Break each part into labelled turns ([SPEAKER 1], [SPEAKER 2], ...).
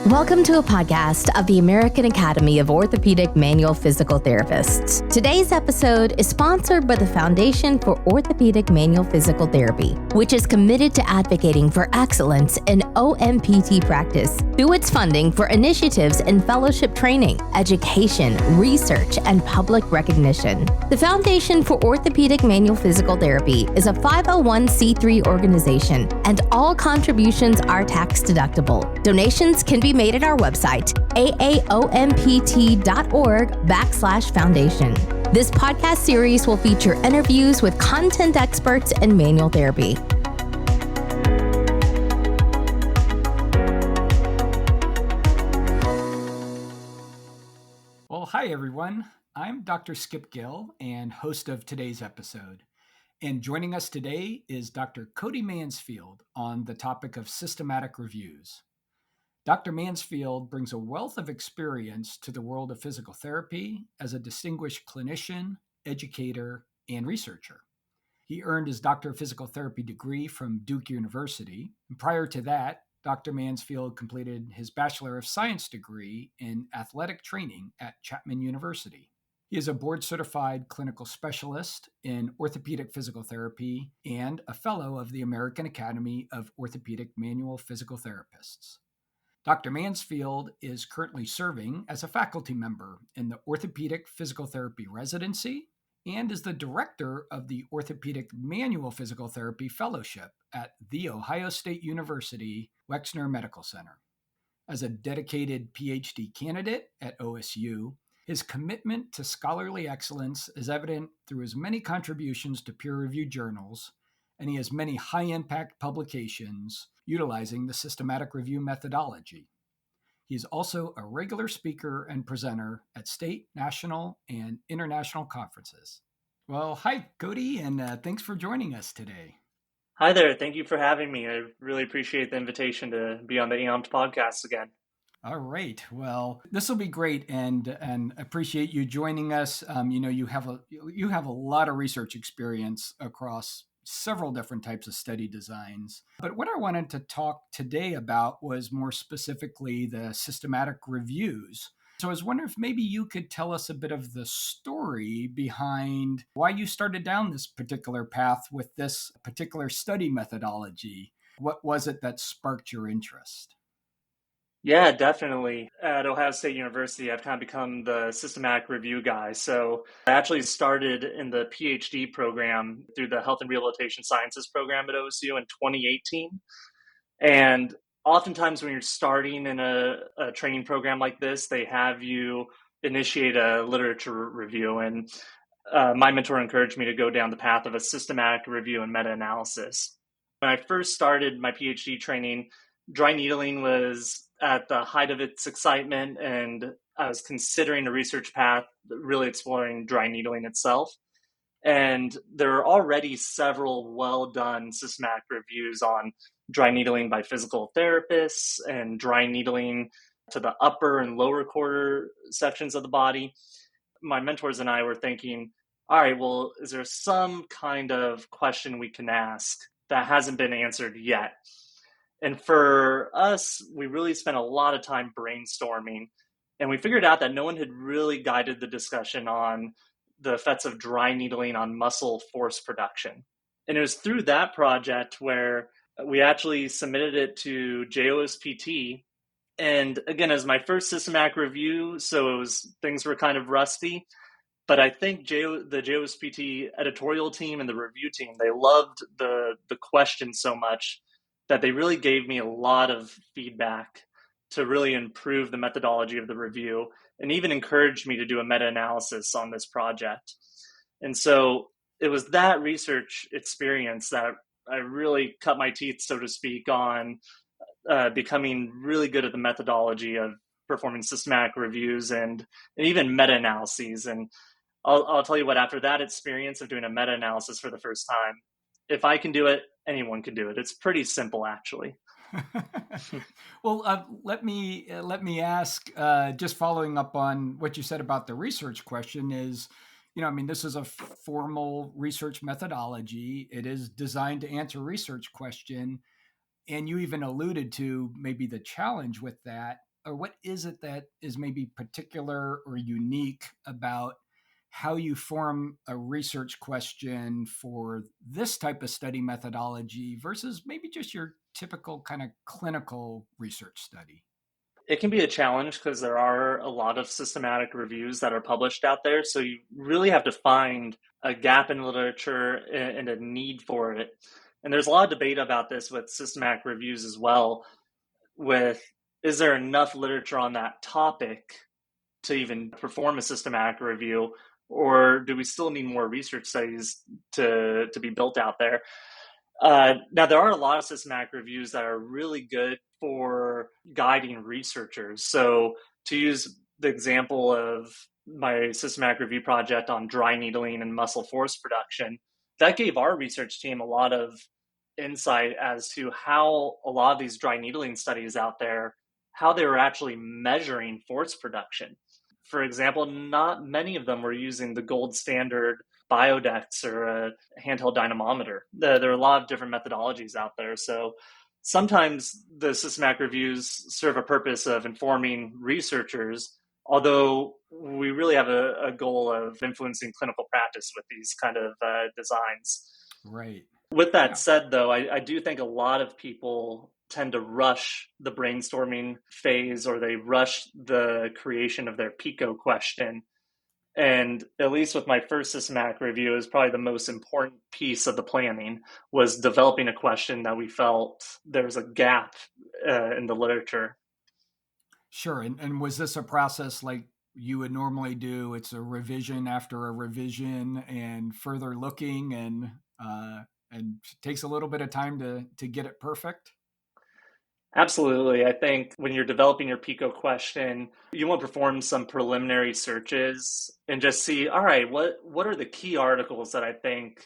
[SPEAKER 1] Welcome to a podcast of the American Academy of Orthopedic Manual Physical Therapists. Today's episode is sponsored by the Foundation for Orthopedic Manual Physical Therapy, which is committed to advocating for excellence in FOMPT practice through its funding for initiatives in fellowship training, education, research, and public recognition. The Foundation for Orthopedic Manual Physical Therapy is a 501c3 organization, and all contributions are tax deductible. Donations can be made at our website, aaompt.org/foundation. This podcast series will feature interviews with content experts in manual therapy.
[SPEAKER 2] Well, hi everyone. I'm Dr. Skip Gill and host of today's episode. And joining us today is Dr. Cody Mansfield on the topic of systematic reviews. Dr. Mansfield brings a wealth of experience to the world of physical therapy as a distinguished clinician, educator, and researcher. He earned his Doctor of Physical Therapy degree from Duke University. And prior to that, Dr. Mansfield completed his Bachelor of Science degree in athletic training at Chapman University. He is a board-certified clinical specialist in orthopedic physical therapy and a fellow of the American Academy of Orthopedic Manual Physical Therapists. Dr. Mansfield is currently serving as a faculty member in the Orthopedic Physical Therapy Residency and is the director of the Orthopedic Manual Physical Therapy Fellowship at The Ohio State University Wexner Medical Center. As a dedicated PhD candidate at OSU, his commitment to scholarly excellence is evident through his many contributions to peer-reviewed journals, and he has many high-impact publications utilizing the systematic review methodology. He is also a regular speaker and presenter at state, national, and international conferences. Well, hi, Cody, and thanks for joining us today.
[SPEAKER 3] Hi there. Thank you for having me. I really appreciate the invitation to be on the FOMPT podcast again.
[SPEAKER 2] All right. Well, this will be great, and appreciate you joining us. You have a lot of research experience across several different types of study designs. But what I wanted to talk today about was more specifically the systematic reviews. So I was wondering if maybe you could tell us a bit of the story behind why you started down this particular path with this particular study methodology. What was it that sparked your interest?
[SPEAKER 3] Yeah, definitely. At Ohio State University, I've kind of become the systematic review guy. So I actually started in the PhD program through the Health and Rehabilitation Sciences program at OSU in 2018. And oftentimes when you're starting in a training program like this, they have you initiate a literature review. And my mentor encouraged me to go down the path of a systematic review and meta-analysis. When I first started my PhD training, dry needling was at the height of its excitement, and I was considering a research path really exploring dry needling itself. And there are already several well-done systematic reviews on dry needling by physical therapists and dry needling to the upper and lower quarter sections of the body. My mentors and I were thinking, all right, well, is there some kind of question we can ask that hasn't been answered yet? And for us, we really spent a lot of time brainstorming, and we figured out that no one had really guided the discussion on the effects of dry needling on muscle force production. And it was through that project where we actually submitted it to JOSPT. And again, as my first systematic review, so things were kind of rusty. But I think the JOSPT editorial team and the review team, they loved the question so much that they really gave me a lot of feedback to really improve the methodology of the review and even encouraged me to do a meta-analysis on this project. And so it was that research experience that I really cut my teeth, so to speak, on becoming really good at the methodology of performing systematic reviews and even meta-analyses. And I'll tell you what, after that experience of doing a meta-analysis for the first time, if I can do it, anyone can do it. It's pretty simple, actually.
[SPEAKER 2] Well, let me ask, just following up on what you said about the research question is, this is a formal research methodology. It is designed to answer a research question. And you even alluded to maybe the challenge with that or what is it that is maybe particular or unique about how you form a research question for this type of study methodology versus maybe just your typical kind of clinical research study?
[SPEAKER 3] It can be a challenge because there are a lot of systematic reviews that are published out there. So you really have to find a gap in literature and a need for it. And there's a lot of debate about this with systematic reviews as well, with is there enough literature on that topic to even perform a systematic review, or do we still need more research studies to be built out there? Now, there are a lot of systematic reviews that are really good for guiding researchers. So, to use the example of my systematic review project on dry needling and muscle force production, that gave our research team a lot of insight as to how a lot of these dry needling studies out there, how they were actually measuring force production. For example, not many of them were using the gold standard Biodex or a handheld dynamometer. There are a lot of different methodologies out there. So sometimes the systematic reviews serve a purpose of informing researchers, although we really have a goal of influencing clinical practice with these kind of designs.
[SPEAKER 2] Right.
[SPEAKER 3] With that
[SPEAKER 2] Yeah.
[SPEAKER 3] said, though, I do think a lot of people tend to rush the brainstorming phase, or they rush the creation of their PICO question. And at least with my first systematic review, is probably the most important piece of the planning, was developing a question that we felt there was a gap in the literature.
[SPEAKER 2] Sure. And was this a process like you would normally do? It's a revision after a revision and further looking, and takes a little bit of time to get it perfect.
[SPEAKER 3] Absolutely. I think when you're developing your PICO question, you want to perform some preliminary searches and just see, all right, what are the key articles that I think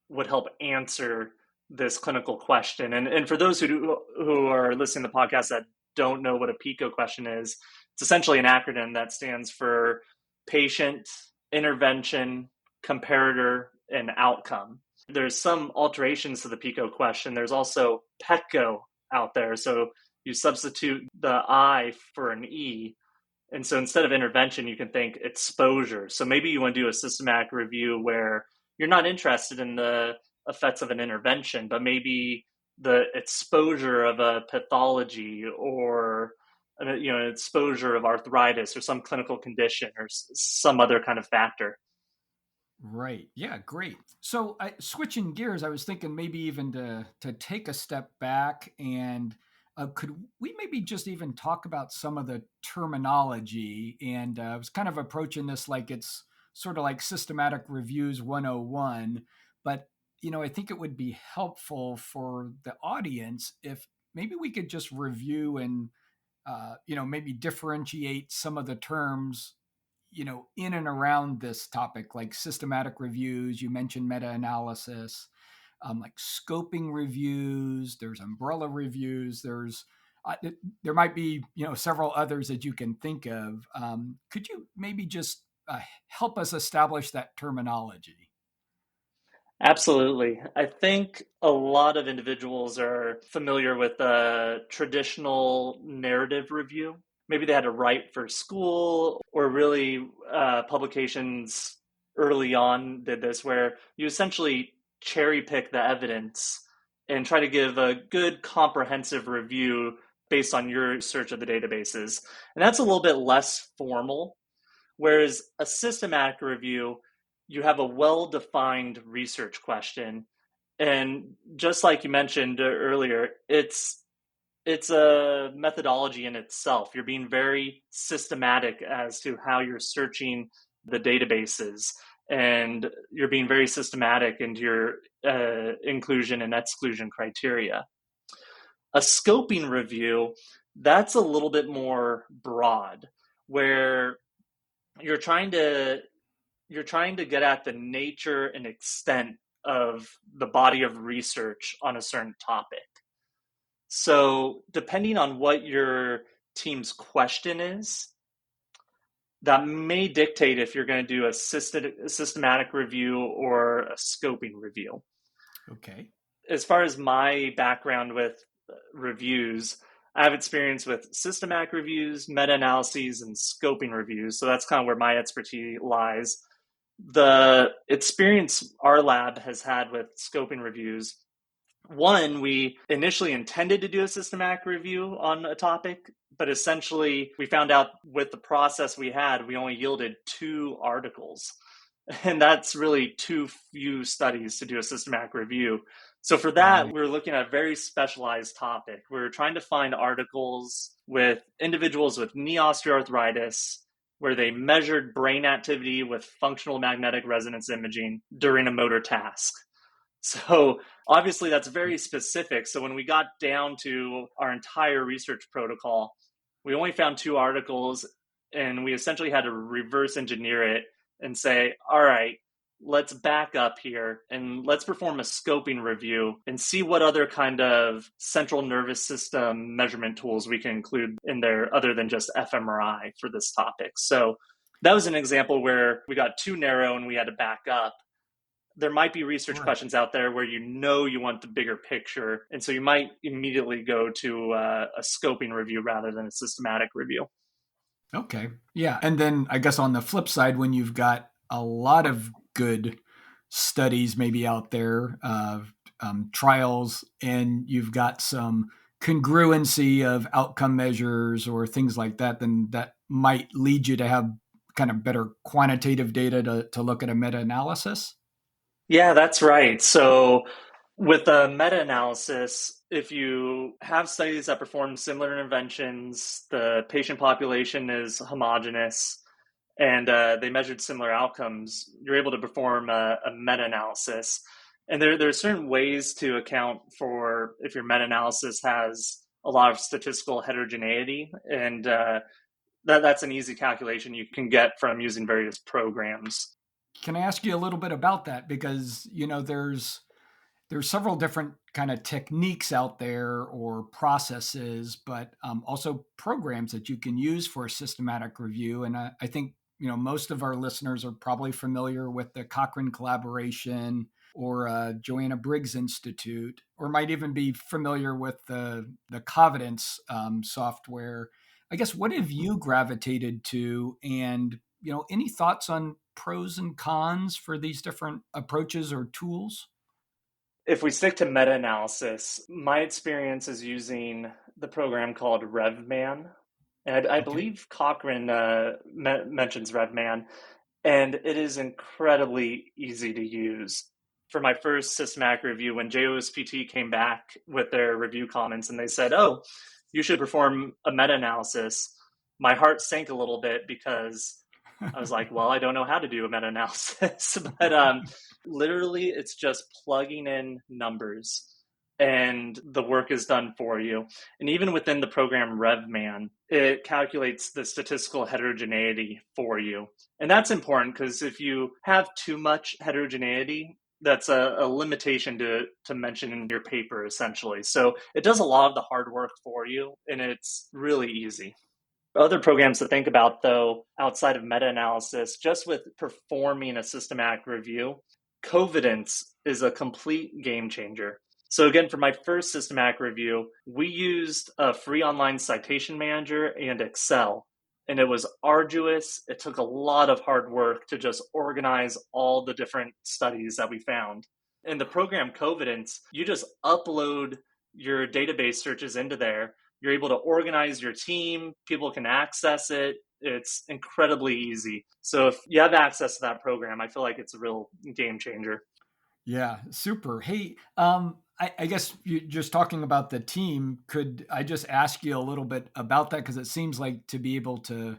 [SPEAKER 3] would help answer this clinical question? And for those who are listening to the podcast that don't know what a PICO question is, it's essentially an acronym that stands for patient, intervention, comparator, and outcome. There's some alterations to the PICO question. There's also PETCO out there. So you substitute the I for an E. And so instead of intervention, you can think exposure. So maybe you want to do a systematic review where you're not interested in the effects of an intervention, but maybe the exposure of a pathology, or an exposure of arthritis or some clinical condition or some other kind of factor.
[SPEAKER 2] Right. Yeah. Great. So, switching gears, I was thinking maybe even to take a step back and could we maybe just even talk about some of the terminology? And I was kind of approaching this like it's sort of like systematic reviews 101, but I think it would be helpful for the audience if maybe we could just review and maybe differentiate some of the terms in and around this topic, like systematic reviews. You mentioned meta-analysis, like scoping reviews. There's umbrella reviews. There might be several others that you can think of. Could you maybe just help us establish that terminology?
[SPEAKER 3] Absolutely. I think a lot of individuals are familiar with a traditional narrative review. Maybe they had to write for school, or really publications early on did this, where you essentially cherry pick the evidence and try to give a good comprehensive review based on your search of the databases. And that's a little bit less formal. Whereas a systematic review, you have a well-defined research question. And just like you mentioned earlier, it's a methodology in itself. You're being very systematic as to how you're searching the databases, and you're being very systematic into your inclusion and exclusion criteria. A scoping review, that's a little bit more broad, where you're trying to get at the nature and extent of the body of research on a certain topic. So depending on what your team's question is, that may dictate if you're going to do a systematic review or a scoping review.
[SPEAKER 2] Okay.
[SPEAKER 3] As far as my background with reviews, I have experience with systematic reviews, meta-analyses, and scoping reviews. So that's kind of where my expertise lies. The experience our lab has had with scoping reviews, one, we initially intended to do a systematic review on a topic, but essentially we found out with the process we had, we only yielded 2 articles. And that's really too few studies to do a systematic review. So for that, we're looking at a very specialized topic. We're trying to find articles with individuals with knee osteoarthritis where they measured brain activity with functional magnetic resonance imaging during a motor task. So obviously that's very specific. So when we got down to our entire research protocol, we only found 2 articles, and we essentially had to reverse engineer it and say, all right, let's back up here and let's perform a scoping review and see what other kind of central nervous system measurement tools we can include in there other than just fMRI for this topic. So that was an example where we got too narrow and we had to back up. There might be research questions out there where you want the bigger picture, and so you might immediately go to a scoping review rather than a systematic review.
[SPEAKER 2] Okay. Yeah. And then I guess on the flip side, when you've got a lot of good studies maybe out there, trials, and you've got some congruency of outcome measures or things like that, then that might lead you to have kind of better quantitative data to look at a meta-analysis.
[SPEAKER 3] Yeah, that's right. So with a meta-analysis, if you have studies that perform similar interventions, the patient population is homogeneous, and they measured similar outcomes, you're able to perform a meta-analysis. And there are certain ways to account for if your meta-analysis has a lot of statistical heterogeneity, and that's an easy calculation you can get from using various programs.
[SPEAKER 2] Can I ask you a little bit about that? Because, there's several different kind of techniques out there or processes, but also programs that you can use for a systematic review. And I think, most of our listeners are probably familiar with the Cochrane collaboration or Joanna Briggs Institute, or might even be familiar with the Covidence software. I guess, what have you gravitated to? And, any thoughts on pros and cons for these different approaches or tools?
[SPEAKER 3] If we stick to meta-analysis, my experience is using the program called RevMan. And I believe Cochrane mentions RevMan, and it is incredibly easy to use. For my first systematic review, when JOSPT came back with their review comments and they said, oh, you should perform a meta-analysis, my heart sank a little bit because I was like, well, I don't know how to do a meta-analysis. But literally, it's just plugging in numbers and the work is done for you. And even within the program RevMan, it calculates the statistical heterogeneity for you. And that's important because if you have too much heterogeneity, that's a limitation to mention in your paper, essentially. So it does a lot of the hard work for you, and it's really easy. Other programs to think about, though, outside of meta-analysis, just with performing a systematic review, Covidence is a complete game changer. So again, for my first systematic review, we used a free online citation manager and Excel, and it was arduous. It took a lot of hard work to just organize all the different studies that we found. In the program Covidence, you just upload your database searches into there. You're able to organize your team. People can access it. It's incredibly easy. So if you have access to that program, I feel like it's a real game changer.
[SPEAKER 2] Yeah, super. Hey, I guess you just talking about the team, could I just ask you a little bit about that? Because it seems like to be able to,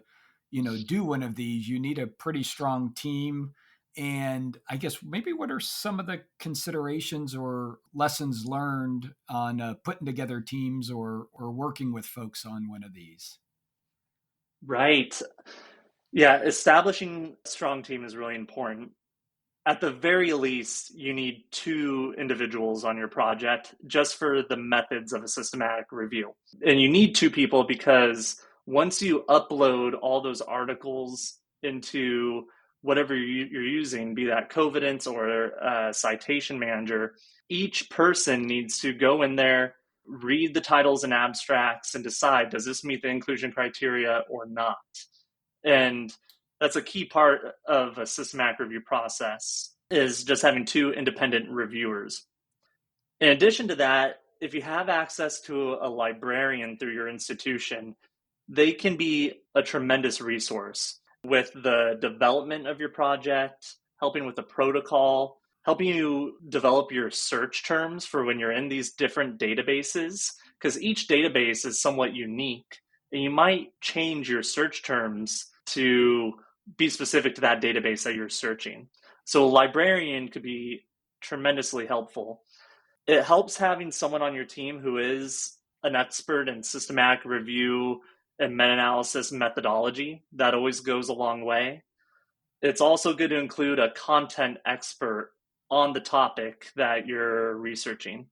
[SPEAKER 2] do one of these, you need a pretty strong team. And I guess maybe what are some of the considerations or lessons learned on putting together teams or working with folks on one of these?
[SPEAKER 3] Right. Yeah, establishing a strong team is really important. At the very least, you need 2 individuals on your project just for the methods of a systematic review. And you need 2 people because once you upload all those articles into whatever you're using, be that Covidence or a citation manager, each person needs to go in there, read the titles and abstracts and decide, does this meet the inclusion criteria or not? And that's a key part of a systematic review process, is just having two independent reviewers. In addition to that, if you have access to a librarian through your institution, they can be a tremendous resource with the development of your project, helping with the protocol, helping you develop your search terms for when you're in these different databases, because each database is somewhat unique, and you might change your search terms to be specific to that database that you're searching. So a librarian could be tremendously helpful. It helps having someone on your team who is an expert in systematic review and meta-analysis methodology. That always goes a long way. It's also good to include a content expert on the topic that you're researching.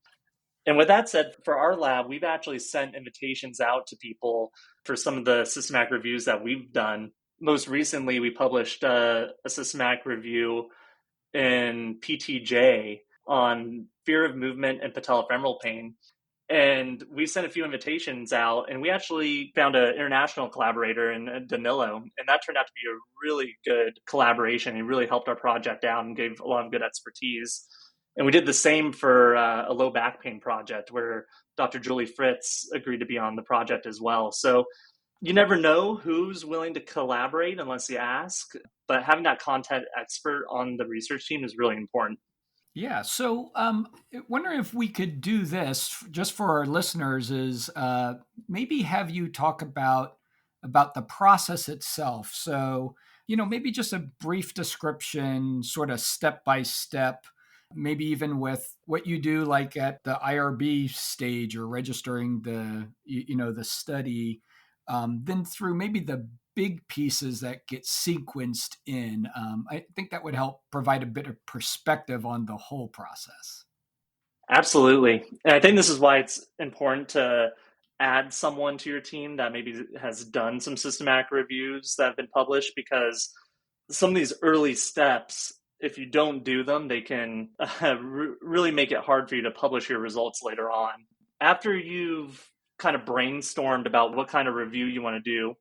[SPEAKER 3] And with that said, for our lab, we've actually sent invitations out to people for some of the systematic reviews that we've done. Most recently, we published a systematic review in PTJ on fear of movement and patellofemoral pain. And we sent a few invitations out, and we actually found an international collaborator in Danilo, and that turned out to be a really good collaboration. He really helped our project out and gave a lot of good expertise. And we did the same for a low back pain project where Dr. Julie Fritz agreed to be on the project as well. So you never know who's willing to collaborate unless you ask, but having that content expert on the research team is really important.
[SPEAKER 2] Yeah. So, wondering if we could do this just for our listeners is maybe have you talk about the process itself. So, maybe just a brief description, sort of step by step, maybe even with what you do, like at the IRB stage or registering the study, then through maybe the big pieces that get sequenced in. I think that would help provide a bit of perspective on the whole process.
[SPEAKER 3] Absolutely. And I think this is why it's important to add someone to your team that maybe has done some systematic reviews that have been published, because some of these early steps, if you don't do them, they can really make it hard for you to publish your results later on. After you've kind of brainstormed about what kind of review you want to do,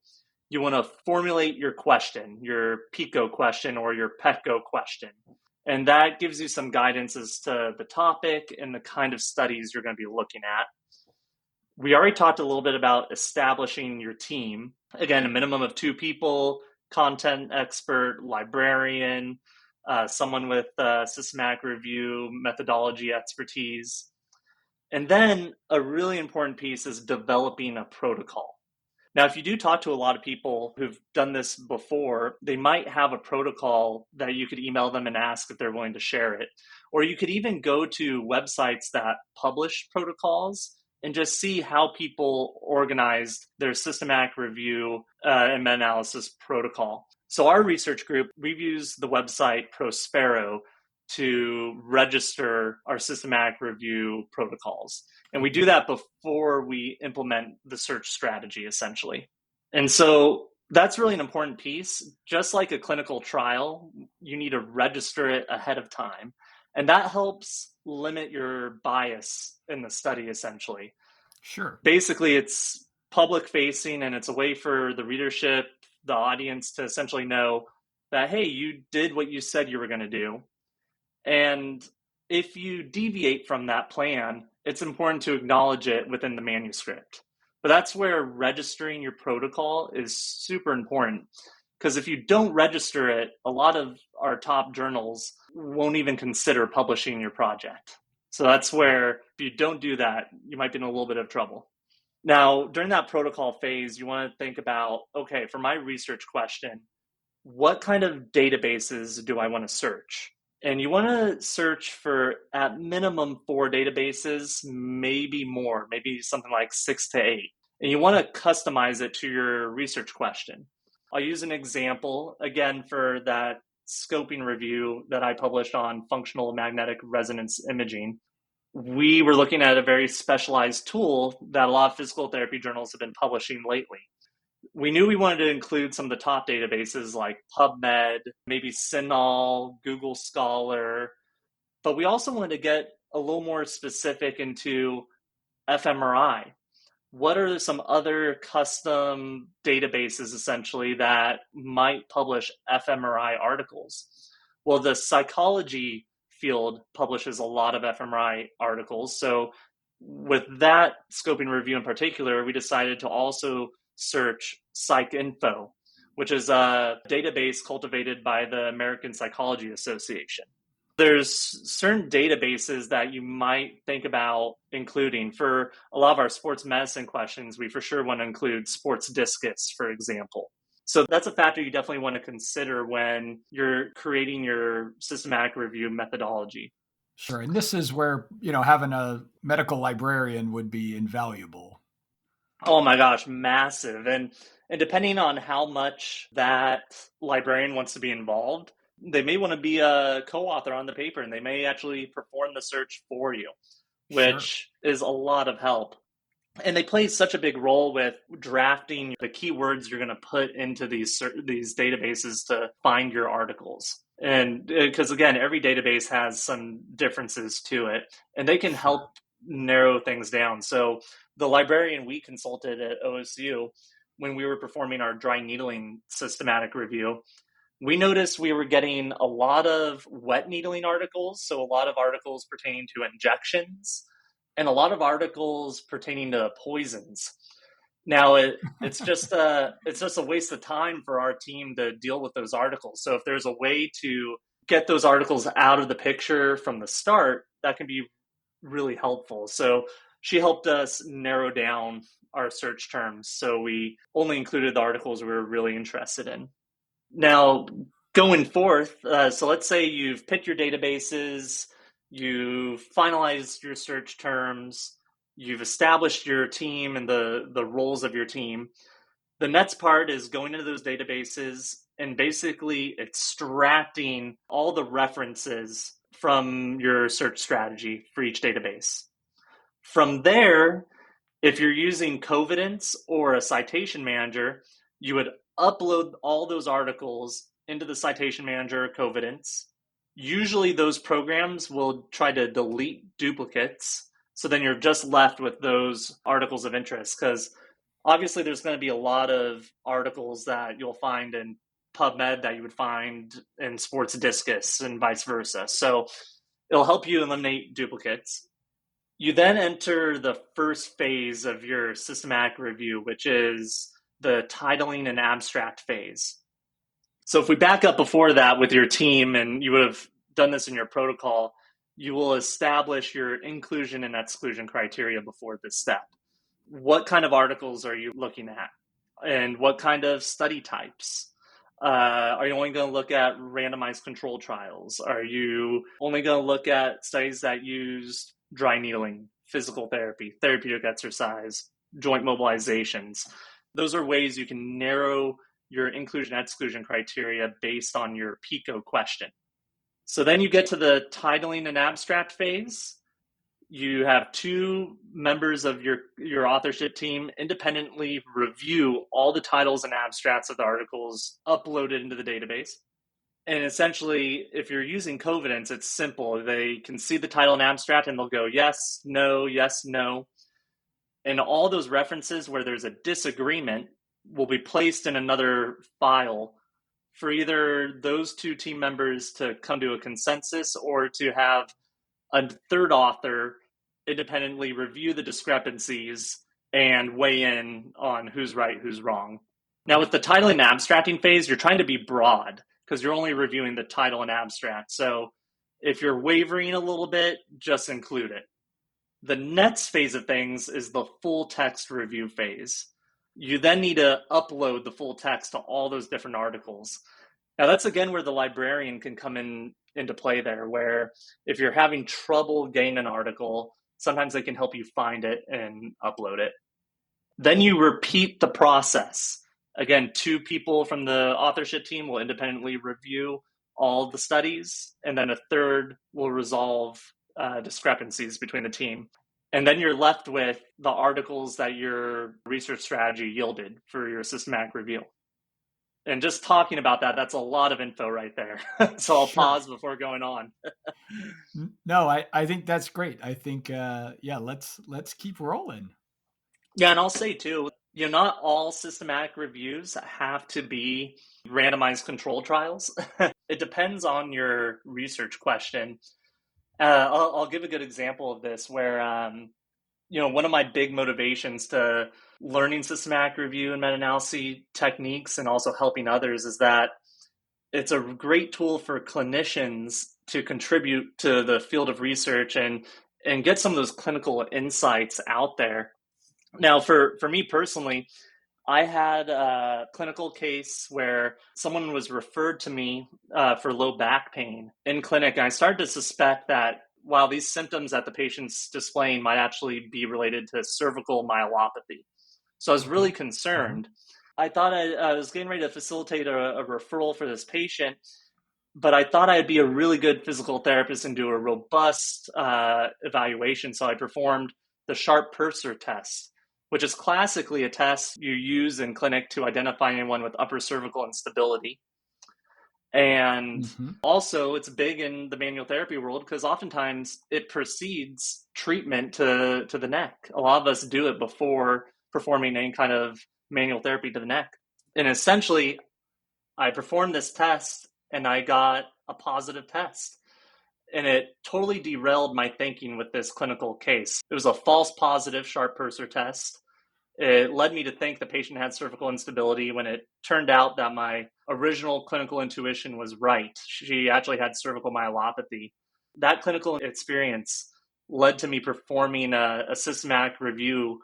[SPEAKER 3] you want to formulate your question, your PICO question or your PETCO question. And that gives you some guidance as to the topic and the kind of studies you're going to be looking at. We already talked a little bit about establishing your team. Again, a minimum of 2 people, content expert, librarian, someone with systematic review, methodology expertise. And then a really important piece is developing a protocol. Now, if you do talk to a lot of people who've done this before, they might have a protocol that you could email them and ask if they're willing to share it. Or you could even go to websites that publish protocols and just see how people organized their systematic review and meta-analysis protocol. So our research group, we've used the website Prospero to register our systematic review protocols. And we do that before we implement the search strategy, essentially. And so that's really an important piece. Just like a clinical trial, you need to register it ahead of time. And that helps limit your bias in the study, essentially.
[SPEAKER 2] Sure.
[SPEAKER 3] Basically, it's public facing, and it's a way for the readership, the audience, to essentially know that, hey, you did what you said you were going to do. And if you deviate from that plan, it's important to acknowledge it within the manuscript. But that's where registering your protocol is super important, because if you don't register it, a lot of our top journals won't even consider publishing your project. So that's where, if you don't do that, you might be in a little bit of trouble. Now, during that protocol phase, you want to think about, okay, for my research question, what kind of databases do I want to search? And you want to search for at minimum 4 databases, maybe more, maybe something like 6 to 8. And you want to customize it to your research question. I'll use an example, again, for that scoping review that I published on functional magnetic resonance imaging. We were looking at a very specialized tool that a lot of physical therapy journals have been publishing lately. We knew we wanted to include some of the top databases like PubMed, maybe CINAHL, Google Scholar, but we also wanted to get a little more specific into fMRI. What are some other custom databases essentially that might publish fMRI articles? Well, the psychology field publishes a lot of fMRI articles. So with that scoping review in particular, we decided to also search PsycInfo, which is a database cultivated by the American Psychology Association. There's certain databases that you might think about including. For a lot of our sports medicine questions, we for sure want to include sports discus, for example. So that's a factor you definitely want to consider when you're creating your systematic review methodology.
[SPEAKER 2] Sure. And this is where, having a medical librarian would be invaluable.
[SPEAKER 3] Oh my gosh, massive. And depending on how much that librarian wants to be involved, they may want to be a co-author on the paper, and they may actually perform the search for you, which is a lot of help. And they play such a big role with drafting the keywords you're going to put into these databases to find your articles. And because again, every database has some differences to it, and they can help narrow things down. So the librarian we consulted at OSU, when we were performing our dry needling systematic review, we noticed we were getting a lot of wet needling articles, so a lot of articles pertaining to injections, and a lot of articles pertaining to poisons. Now, it's just a waste of time for our team to deal with those articles. So if there's a way to get those articles out of the picture from the start, that can be really helpful. So she helped us narrow down our search terms, so we only included the articles we were really interested in. Now, going forth, so let's say you've picked your databases, you've finalized your search terms, you've established your team and the roles of your team. The next part is going into those databases and basically extracting all the references from your search strategy for each database. From there, if you're using Covidence or a citation manager, you would upload all those articles into the citation manager Covidence. Usually those programs will try to delete duplicates, so then you're just left with those articles of interest, because obviously there's going to be a lot of articles that you'll find in PubMed that you would find in Sports Discus and vice versa. So it'll help you eliminate duplicates. You then enter the first phase of your systematic review, which is the titling and abstract phase. So if we back up before that with your team, and you would have done this in your protocol, you will establish your inclusion and exclusion criteria before this step. What kind of articles are you looking at? And what kind of study types? Are you only going to look at randomized control trials? Are you only going to look at studies that use dry needling, physical therapy, therapeutic exercise, joint mobilizations? Those are ways you can narrow your inclusion-exclusion criteria based on your PICO question. So then you get to the titling and abstract phase. You have two members of your authorship team independently review all the titles and abstracts of the articles uploaded into the database. And essentially, if you're using Covidence, it's simple. They can see the title and abstract, and they'll go yes, no, yes, no. And all those references where there's a disagreement will be placed in another file for either those two team members to come to a consensus, or to have a third author independently review the discrepancies and weigh in on who's right, who's wrong. Now, with the titling and abstracting phase, you're trying to be broad because you're only reviewing the title and abstract. So if you're wavering a little bit, just include it. The next phase of things is the full text review phase. You then need to upload the full text to all those different articles. Now, that's again where the librarian can come into play there, where if you're having trouble getting an article, sometimes they can help you find it and upload it. Then you repeat the process. Again, two people from the authorship team will independently review all the studies, and then a third will resolve discrepancies between the team. And then you're left with the articles that your research strategy yielded for your systematic review. And just talking about that, that's a lot of info right there. So I'll
[SPEAKER 2] Sure.
[SPEAKER 3] pause before going on.
[SPEAKER 2] No, I think that's great. I think yeah, let's keep rolling.
[SPEAKER 3] Yeah, and I'll say too, not all systematic reviews have to be randomized control trials. It depends on your research question. I'll give a good example of this where, one of my big motivations to learning systematic review and meta-analysis techniques and also helping others is that it's a great tool for clinicians to contribute to the field of research and get some of those clinical insights out there. Now, for me personally, I had a clinical case where someone was referred to me for low back pain in clinic. And I started to suspect that while these symptoms that the patient's displaying might actually be related to cervical myelopathy. So I was
[SPEAKER 2] Okay.
[SPEAKER 3] really concerned. I thought I was getting ready to facilitate a referral for this patient, but I thought I'd be a really good physical therapist and do a robust evaluation. So I performed the Sharp Purser test, which is classically a test you use in clinic to identify anyone with upper cervical instability. And
[SPEAKER 2] Mm-hmm.
[SPEAKER 3] also, it's big in the manual therapy world because oftentimes it precedes treatment to the neck. A lot of us do it before performing any kind of manual therapy to the neck. And essentially, I performed this test and I got a positive test. And it totally derailed my thinking with this clinical case. It was a false positive Sharp Purser test. It led me to think the patient had cervical instability when it turned out that my original clinical intuition was right. She actually had cervical myelopathy. That clinical experience led to me performing a systematic review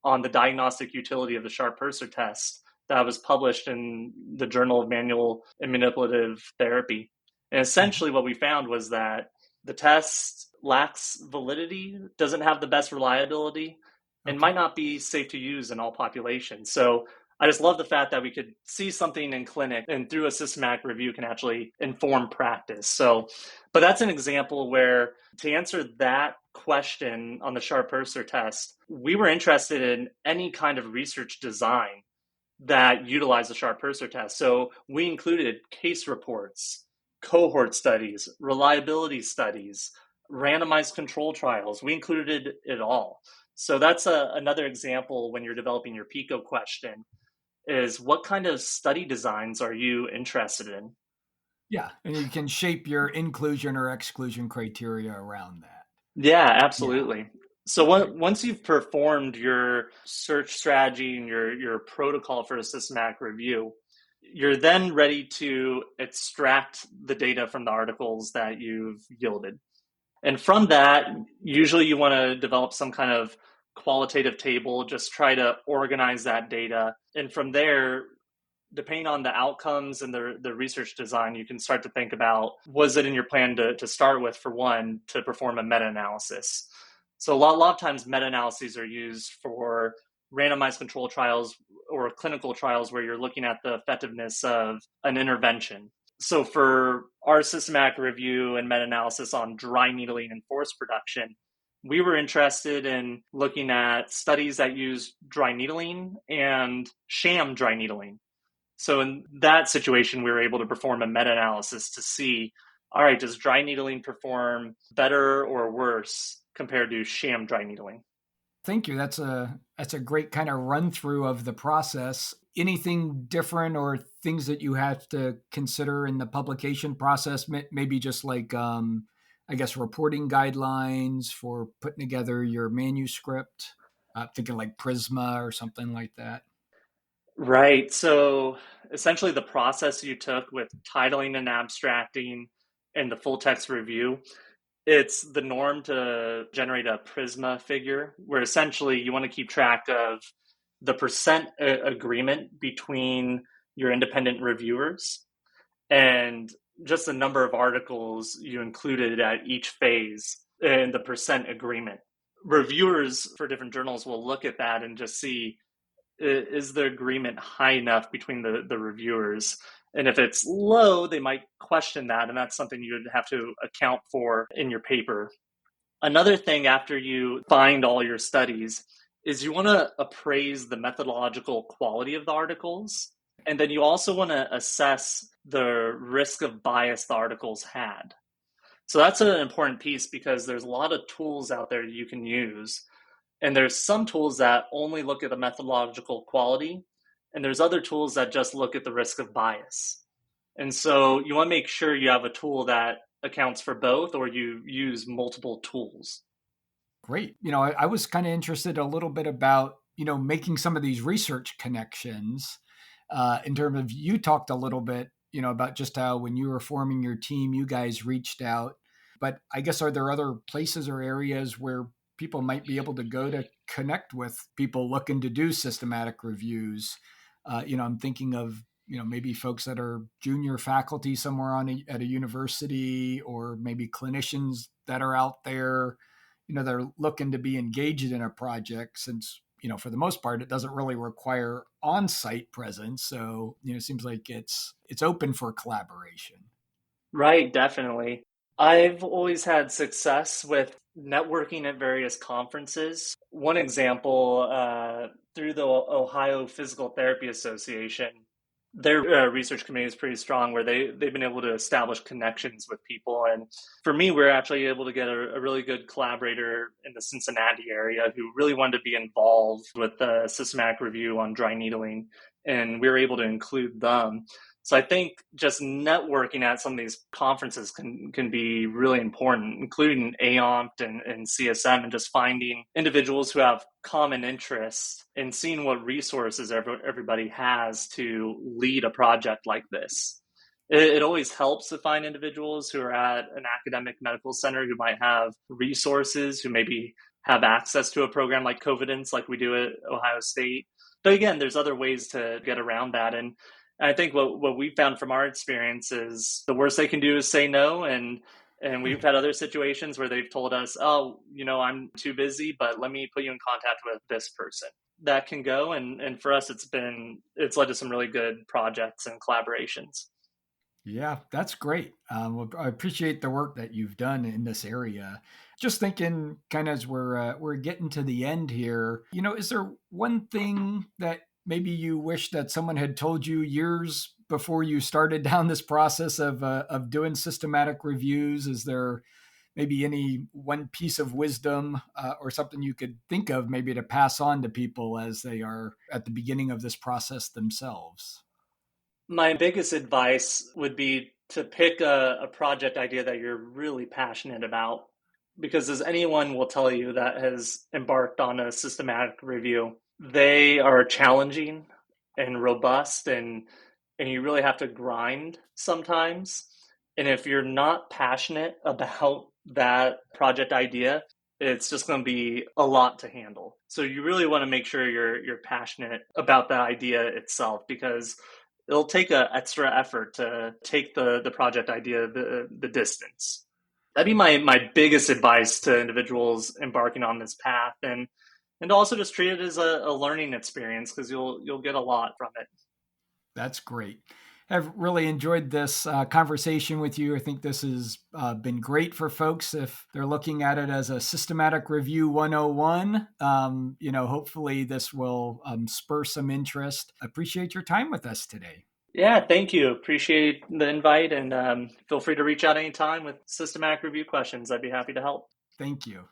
[SPEAKER 3] on the diagnostic utility of the Sharp Purser test that was published in the Journal of Manual and Manipulative Therapy. And essentially, what we found was that the test lacks validity, doesn't have the best reliability, and
[SPEAKER 2] Okay.
[SPEAKER 3] might not be safe to use in all populations. So I just love the fact that we could see something in clinic and through a systematic review can actually inform practice. So, but that's an example where to answer that question on the Sharp Purser test, we were interested in any kind of research design that utilized the Sharp Purser test. So we included case reports, cohort studies, reliability studies, randomized control trials. We included it all. So that's another example when you're developing your PICO question is what kind of study designs are you interested in?
[SPEAKER 2] Yeah, and you can shape your inclusion or exclusion criteria around that.
[SPEAKER 3] Yeah,
[SPEAKER 2] Yeah.
[SPEAKER 3] absolutely. So once you've performed your search strategy and your protocol for a systematic review, you're then ready to extract the data from the articles that you've yielded. And from that, usually you want to develop some kind of qualitative table, just try to organize that data. And from there, depending on the outcomes and the research design, you can start to think about, was it in your plan to start with, for one, to perform a meta-analysis? So a lot of times meta-analyses are used for randomized control trials or clinical trials where you're looking at the effectiveness of an intervention. So for our systematic review and meta-analysis on dry needling and force production, we were interested in looking at studies that use dry needling and sham dry needling. So in that situation, we were able to perform a meta-analysis to see, all right, does dry needling perform better or worse compared to sham dry needling?
[SPEAKER 2] Thank you. That's a great kind of run through of the process. Anything different or things that you have to consider in the publication process? Maybe just like I guess reporting guidelines for putting together your manuscript. Thinking like Prisma or something like that.
[SPEAKER 3] Right. So essentially, the process you took with titling and abstracting and the full text review, it's the norm to generate a Prisma figure where essentially you want to keep track of the percent agreement between your independent reviewers and just the number of articles you included at each phase and the percent agreement. Reviewers for different journals will look at that and just see, is the agreement high enough between the reviewers? And if it's low, they might question that. And that's something you'd have to account for in your paper. Another thing after you find all your studies is you want to appraise the methodological quality of the articles. And then you also want to assess the risk of bias the articles had. So that's an important piece because there's a lot of tools out there you can use. And there's some tools that only look at the methodological quality, and there's other tools that just look at the risk of bias. And so you want to make sure you have a tool that accounts for both, or you use multiple tools.
[SPEAKER 2] Great. I was kind of interested a little bit about, making some of these research connections in terms of, you talked a little bit, about just how when you were forming your team, you guys reached out. But I guess, are there other places or areas where people might be able to go to connect with people looking to do systematic reviews? I'm thinking of, maybe folks that are junior faculty somewhere at a university, or maybe clinicians that are out there, they're looking to be engaged in a project, since, for the most part, it doesn't really require on-site presence. So, it seems like it's open for collaboration.
[SPEAKER 3] Right, definitely. I've always had success with networking at various conferences. One example, through the Ohio Physical Therapy Association, their research committee is pretty strong, where they've been able to establish connections with people. And for me, we're actually able to get a really good collaborator in the Cincinnati area who really wanted to be involved with the systematic review on dry needling, and we were able to include them. So I think just networking at some of these conferences can be really important, including AOMPT and CSM, and just finding individuals who have common interests and seeing what resources everybody has to lead a project like this. It always helps to find individuals who are at an academic medical center who might have resources, who maybe have access to a program like Covidence, like we do at Ohio State. But again, there's other ways to get around that. And I think what we found from our experience is the worst they can do is say no. And we've had other situations where they've told us, oh, I'm too busy, but let me put you in contact with this person. That can go. And for us, it's led to some really good projects and collaborations.
[SPEAKER 2] Yeah, that's great. Well, I appreciate the work that you've done in this area. Just thinking kind of as we're getting to the end here, is there one thing that maybe you wish that someone had told you years before you started down this process of doing systematic reviews? Is there maybe any one piece of wisdom or something you could think of maybe to pass on to people as they are at the beginning of this process themselves?
[SPEAKER 3] My biggest advice would be to pick a project idea that you're really passionate about, because as anyone will tell you that has embarked on a systematic review, they are challenging and robust, and you really have to grind sometimes. And if you're not passionate about that project idea, it's just going to be a lot to handle. So you really want to make sure you're passionate about the idea itself, because it'll take an extra effort to take the project idea the distance. That'd be my biggest advice to individuals embarking on this path, and also just treat it as a learning experience, because you'll get a lot from it.
[SPEAKER 2] That's great. I've really enjoyed this conversation with you. I think this has been great for folks if they're looking at it as a systematic review 101. Hopefully this will spur some interest. Appreciate your time with us today.
[SPEAKER 3] Yeah, thank you. Appreciate the invite, and feel free to reach out anytime with systematic review questions. I'd be happy to help.
[SPEAKER 2] Thank you.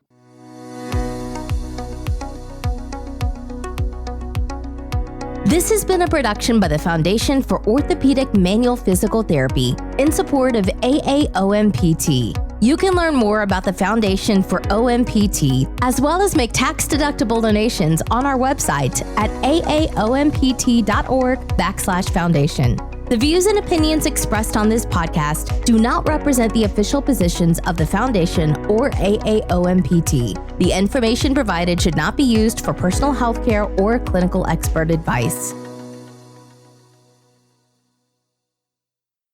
[SPEAKER 1] This has been a production by the Foundation for Orthopedic Manual Physical Therapy in support of AAOMPT. You can learn more about the Foundation for OMPT, as well as make tax-deductible donations on our website at aaompt.org/foundation. The views and opinions expressed on this podcast do not represent the official positions of the Foundation or AAOMPT. The information provided should not be used for personal health care or clinical expert advice.